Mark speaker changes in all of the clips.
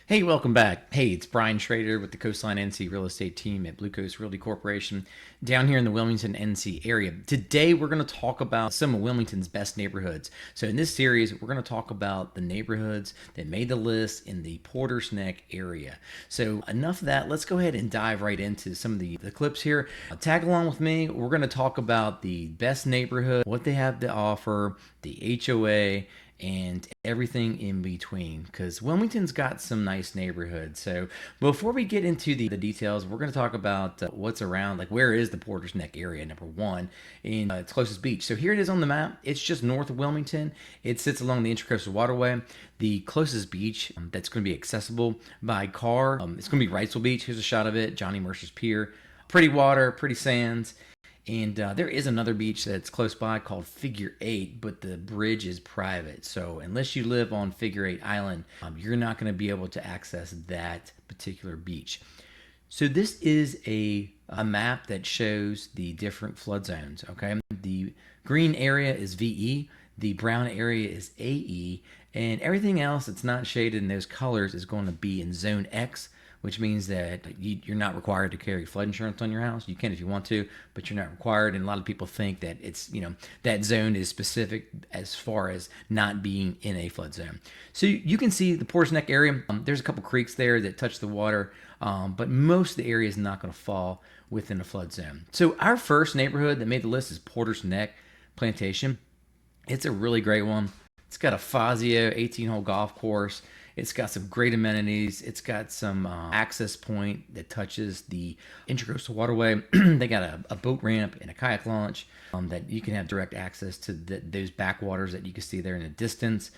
Speaker 1: Hey, welcome back. Hey, it's Brian Schrader with the Coastline NC Real Estate Team at BlueCoast Realty Corporation down here in the Wilmington, NC area. Today, we're going to talk about some of Wilmington's best neighborhoods. So in this series, we're going to talk about the neighborhoods that made the list in the Porters Neck area. So enough of that. Let's go ahead and dive right into some of the clips here. Tag along with me. We're going to talk about the best neighborhood, what they have to offer, the HOA, and everything in between, because Wilmington's got some nice neighborhoods. So before we get into the details, we're going to talk about what's around, like where is the Porters Neck area, number one, in its closest beach. So here it is on the map. It's just north of Wilmington. It sits along the Intracoastal Waterway. The closest beach that's going to be accessible by car, it's going to be Wrightsville Beach. Here's a shot of it, Johnny Mercer's Pier. Pretty water, pretty sands. And there is another beach that's close by called Figure 8, but the bridge is private. So unless you live on Figure 8 Island, you're not going to be able to access that particular beach. So this is a map that shows the different flood zones, okay? The green area is VE, the brown area is AE, and everything else that's not shaded in those colors is going to be in Zone X, which means that you're not required to carry flood insurance on your house. You can if you want to, but you're not required. And a lot of people think that it's, that zone is specific as far as not being in a flood zone. So you can see the Porters Neck area. There's a couple creeks there that touch the water, but most of the area is not going to fall within a flood zone. So our first neighborhood that made the list is Porters Neck Plantation. It's a really great one. It's got a Fazio 18-hole golf course. It's got some great amenities. It's got some access point that touches the Intracoastal Waterway. They got a boat ramp and a kayak launch that you can have direct access to those backwaters that you can see there in the distance.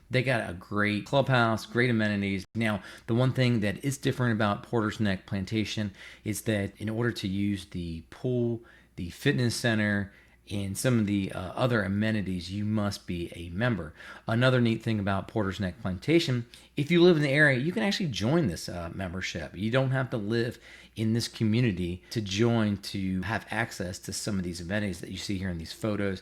Speaker 1: They got a great clubhouse, great amenities. Now, the one thing that is different about Porters Neck Plantation is that in order to use the pool, the fitness center, and some of the other amenities, you must be a member. Another neat thing about Porters Neck Plantation, if you live in the area, you can actually join this membership. You don't have to live in this community to join to have access to some of these amenities that you see here in these photos,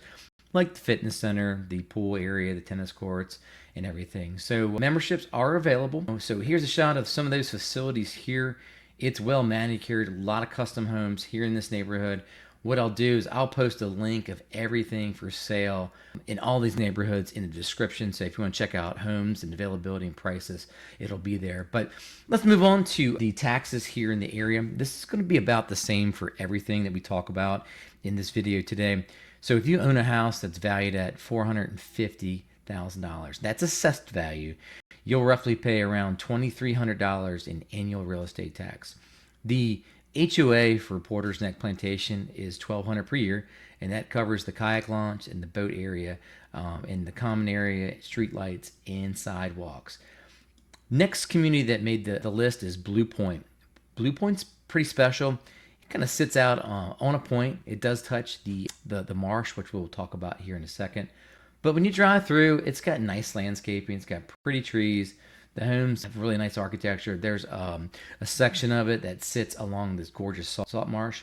Speaker 1: like the fitness center, the pool area, the tennis courts, and everything. So memberships are available. So here's a shot of some of those facilities here. It's well manicured, a lot of custom homes here in this neighborhood. What I'll do is I'll post a link of everything for sale in all these neighborhoods in the description. So if you want to check out homes and availability and prices, it'll be there. But let's move on to the taxes here in the area. This is going to be about the same for everything that we talk about in this video today. So if you own a house that's valued at $450,000, that's assessed value, you'll roughly pay around $2,300 in annual real estate tax. The HOA for Porters Neck Plantation is $1,200 per year, and that covers the kayak launch and the boat area, and the common area, street lights, and sidewalks. Next community that made the list is Blue Pointe. Blue Pointe's pretty special. It kind of sits out on a point. It does touch the marsh, which we'll talk about here in a second. But when you drive through, it's got nice landscaping. It's got pretty trees. The homes have really nice architecture. There's a section of it that sits along this gorgeous salt marsh,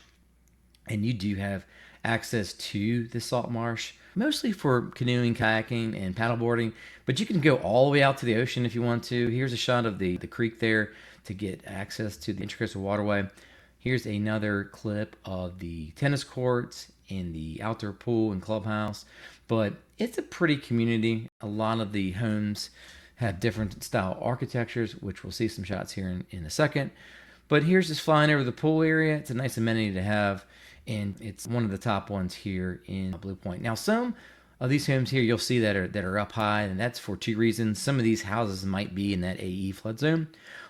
Speaker 1: and you do have access to the salt marsh, mostly for canoeing, kayaking, and paddleboarding, but you can go all the way out to the ocean if you want to. Here's a shot of the creek there to get access to the Intracoastal Waterway. Here's another clip of the tennis courts and the outdoor pool and clubhouse, but it's a pretty community. A lot of the homes have different style architectures, which we'll see some shots here in a second. But here's just flying over the pool area. It's a nice amenity to have, and it's one of the top ones here in Blue Pointe. Now, some of these homes here you'll see that are up high, and that's for two reasons. Some of these houses might be in that AE flood zone,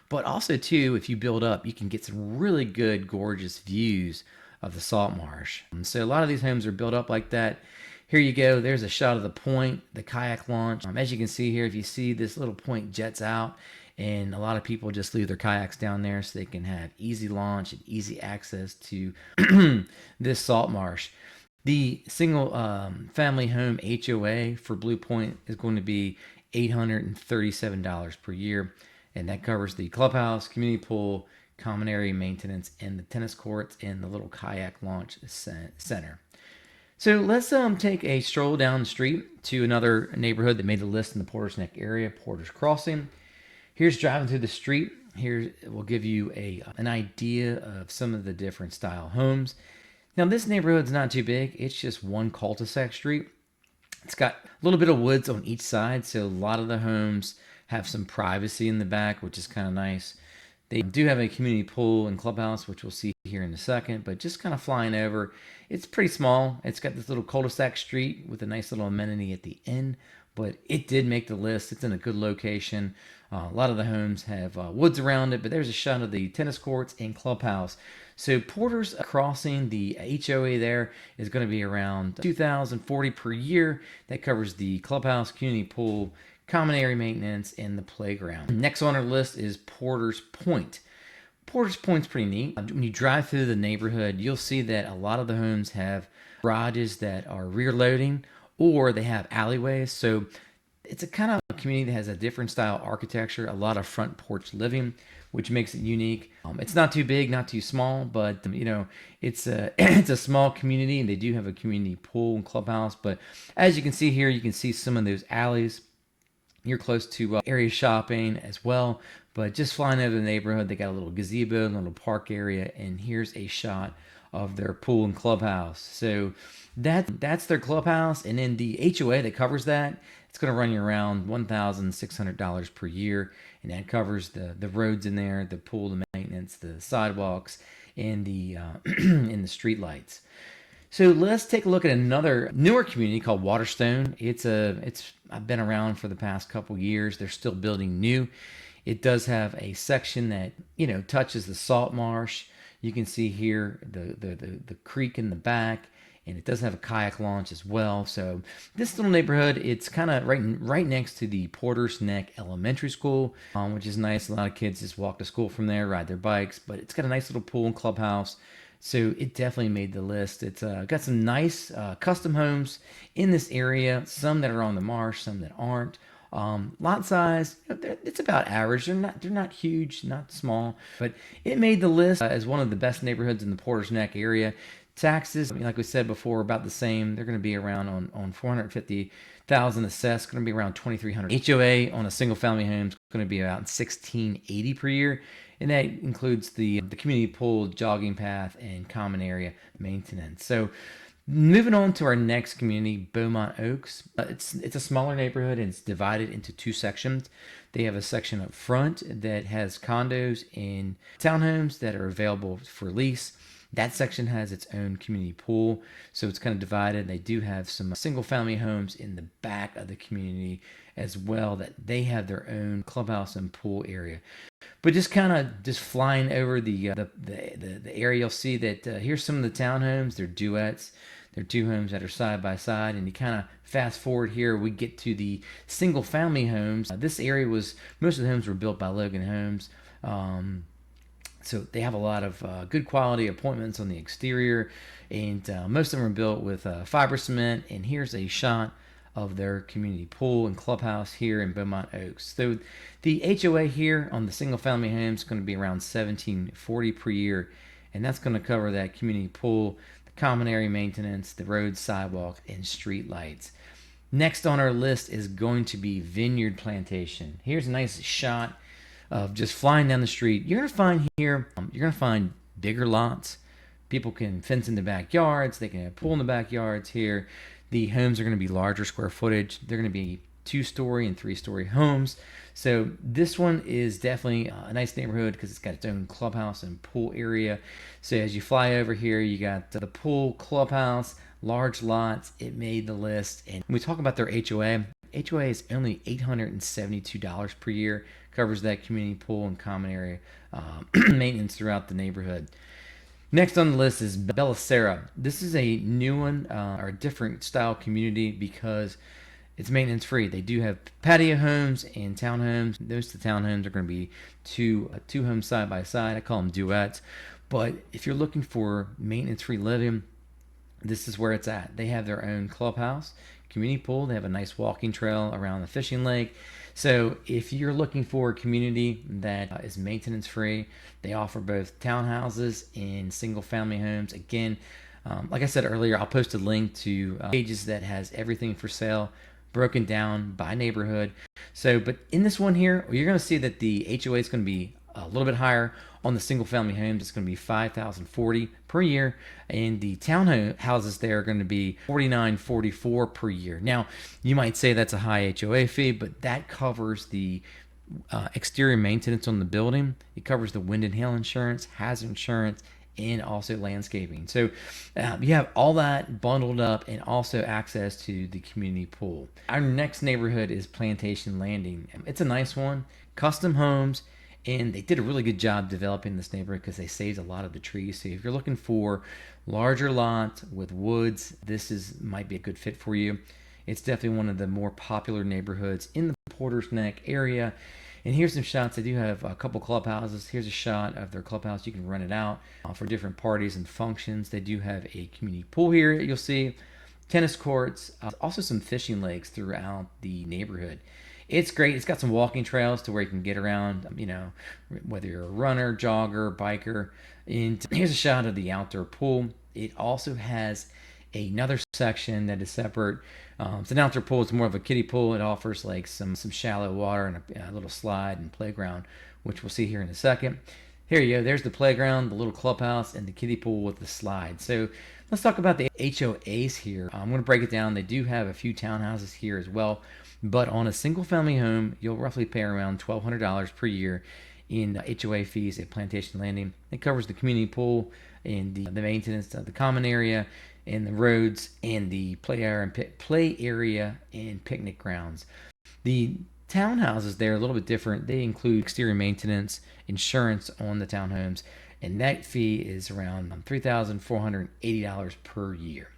Speaker 1: but also too, if you build up, you can get some really good, gorgeous views of the salt marsh. And so a lot of these homes are built up like that. Here you go. There's a shot of the Pointe, the kayak launch. As you can see here, if you see this little Pointe jets out, and a lot of people just leave their kayaks down there so they can have easy launch and easy access to this salt marsh. The single family home HOA for Blue Pointe is going to be $837 per year, and that covers the clubhouse, community pool, common area maintenance, and the tennis courts and the little kayak launch center. So let's take a stroll down the street to another neighborhood that made the list in the Porters Neck area, Porters Crossing. Here's driving through the street. Here we'll give you an idea of some of the different style homes. Now this neighborhood's not too big. It's just one cul-de-sac street. It's got a little bit of woods on each side, so a lot of the homes have some privacy in the back, which is kind of nice. They do have a community pool and clubhouse, which we'll see here in a second, but just kind of flying over. It's pretty small. It's got this little cul-de-sac street with a nice little amenity at the end, but it did make the list. It's in a good location. A lot of the homes have woods around it, but there's a shot of the tennis courts and clubhouse. So Porters Crossing, the HOA there is going to be around $2,040 per year. That covers the clubhouse, community pool, common area maintenance, and the playground. Next on our list is Porters Pointe. Porters Pointe's pretty neat. When you drive through the neighborhood, you'll see that a lot of the homes have garages that are rear loading, or they have alleyways. So it's a kind of a community that has a different style architecture, a lot of front porch living, which makes it unique. It's not too big, not too small, but it's a it's a small community, and they do have a community pool and clubhouse. But as you can see here, you can see some of those alleys. You're close to area shopping as well. But just flying over the neighborhood, they got a little gazebo, a little park area, and here's a shot of their pool and clubhouse. So that's their clubhouse, and then the HOA that covers that, it's going to run you around $1,600 per year, and that covers the roads in there, the pool, the maintenance, the sidewalks, and the and the street lights. So let's take a look at another newer community called Waterstone. It's I've been around for the past couple years. They're still building new. It does have a section that touches the salt marsh. You can see here the creek in the back, and it does have a kayak launch as well. So this little neighborhood, it's kind of right next to the Porters Neck Elementary School, which is nice. A lot of kids just walk to school from there, ride their bikes, but it's got a nice little pool and clubhouse. So it definitely made the list. It's got some nice custom homes in this area, some that are on the marsh, some that aren't. Lot size, it's about average. They're not huge, not small, but it made the list as one of the best neighborhoods in the Porters Neck area. Taxes, like we said before, about the same. They're going to be around on $450,000 assessed. Going to be around $2,300. HOA on a single family home is going to be about $1,680 per year, and that includes the community pool, jogging path, and common area maintenance. So moving on to our next community, Beaumont Oaks. It's a smaller neighborhood, and it's divided into two sections. They have a section up front that has condos and townhomes that are available for lease. That section has its own community pool, so it's kind of divided. They do have some single-family homes in the back of the community as well that they have their own clubhouse and pool area. But just flying over the area, you'll see that here's some of the townhomes. They're duets. They're two homes that are side by side, and you kind of fast forward here, we get to the single-family homes. This area most of the homes were built by Logan Homes. So they have a lot of good quality appointments on the exterior, and most of them are built with fiber cement. And here's a shot of their community pool and clubhouse here in Beaumont Oaks. So the HOA here on the single family home is going to be around $1,740 per year, and that's going to cover that community pool, the common area maintenance, the roads, sidewalk, and street lights. Next on our list is going to be Vineyard Plantation. Here's a nice shot of just flying down the street. You're gonna find bigger lots. People can fence in the backyards. They can have pool in the backyards here. The homes are going to be larger square footage. They're going to be 2-story and 3-story homes. So this one is definitely a nice neighborhood because it's got its own clubhouse and pool area. So as you fly over here, you got the pool, clubhouse, large lots. It made the list. And when we talk about their HOA is only $872 per year. Covers that community pool and common area maintenance throughout the neighborhood. Next on the list is Sera. This is a new one or a different style community because it's maintenance free. They do have patio homes and townhomes. Those townhomes are going to be two homes side by side. I call them duets. But if you're looking for maintenance free living, this is where it's at. They have their own clubhouse, community pool. They have a nice walking trail around the fishing lake. So if you're looking for a community that is maintenance free, they offer both townhouses and single family homes. Again, like I said earlier, I'll post a link to pages that has everything for sale broken down by neighborhood. So, but in this one here, you're going to see that the HOA is going to be a little bit higher. On the single family homes, it's going to be $5,040 per year, and the townhouses there are going to be $49.44 per year. Now, you might say that's a high HOA fee, but that covers the exterior maintenance on the building. It covers the wind and hail insurance, hazard insurance, and also landscaping. So you have all that bundled up, and also access to the community pool. Our next neighborhood is Plantation Landing. It's a nice one, custom homes, and they did a really good job developing this neighborhood because they saved a lot of the trees. So if you're looking for larger lots with woods, might be a good fit for you. It's definitely one of the more popular neighborhoods in the Porters Neck area. And here's some shots. They do have a couple clubhouses. Here's a shot of their clubhouse. You can rent it out for different parties and functions. They do have a community pool here, you'll see. Tennis courts, also some fishing lakes throughout the neighborhood. It's great. It's got some walking trails to where you can get around, whether you're a runner, jogger, biker. And here's a shot of the outdoor pool. It also has another section that is separate. It's an outdoor pool. It's more of a kiddie pool. It offers like some shallow water and a little slide and playground, which we'll see here in a second. Here you go. There's the playground, the little clubhouse, and the kiddie pool with the slide. So let's talk about the HOAs here. I'm going to break it down. They do have a few townhouses here as well. But on a single family home, you'll roughly pay around $1,200 per year in HOA fees at Plantation Landing. It covers the community pool and the maintenance of the common area and the roads and the play area and picnic grounds. The townhouses there are a little bit different. They include exterior maintenance, insurance on the townhomes, and that fee is around $3,480 per year.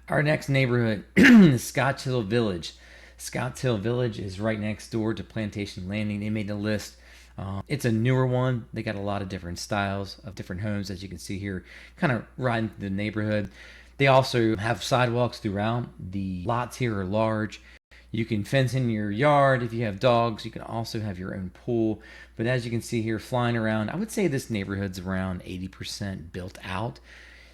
Speaker 1: Our next neighborhood is Scotts Hill Village. Scotts Hill Village is right next door to Plantation Landing. They made the list. It's a newer one. They got a lot of different styles of different homes, as you can see here, kind of riding through the neighborhood. They also have sidewalks throughout. The lots here are large. You can fence in your yard. If you have dogs, you can also have your own pool. But as you can see here, flying around, I would say this neighborhood's around 80% built out.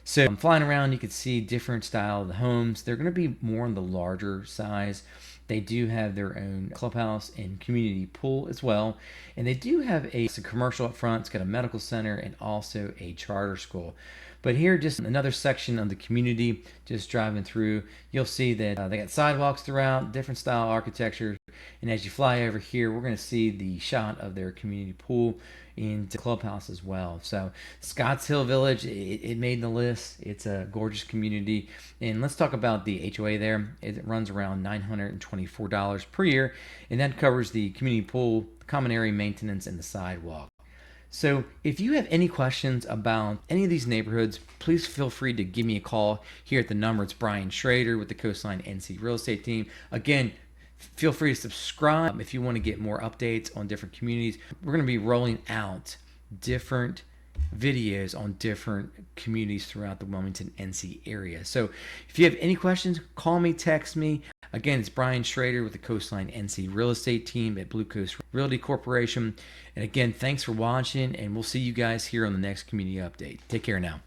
Speaker 1: So I'm flying around, you can see different style of the homes. They're going to be more on the larger size. They do have their own clubhouse and community pool as well. And they do have a commercial up front. It's got a medical center and also a charter school. But here, just another section of the community, just driving through, you'll see that they got sidewalks throughout, different style architecture. And as you fly over here, we're going to see the shot of their community pool and the clubhouse as well. So Scotts Hill Village, it made the list. It's a gorgeous community. And let's talk about the HOA there. It runs around $924 per year, and that covers the community pool, the common area maintenance, and the sidewalk. So if you have any questions about any of these neighborhoods, please feel free to give me a call here at the number. It's Brian Schrader with the Coastline NC Real Estate Team. Again, feel free to subscribe if you want to get more updates on different communities. We're going to be rolling out different videos on different communities throughout the Wilmington, NC area. So if you have any questions, call me, text me. Again, it's Brian Schrader with the Coastline NC Real Estate Team at BlueCoast Realty Corporation. And again, thanks for watching, and we'll see you guys here on the next community update. Take care now.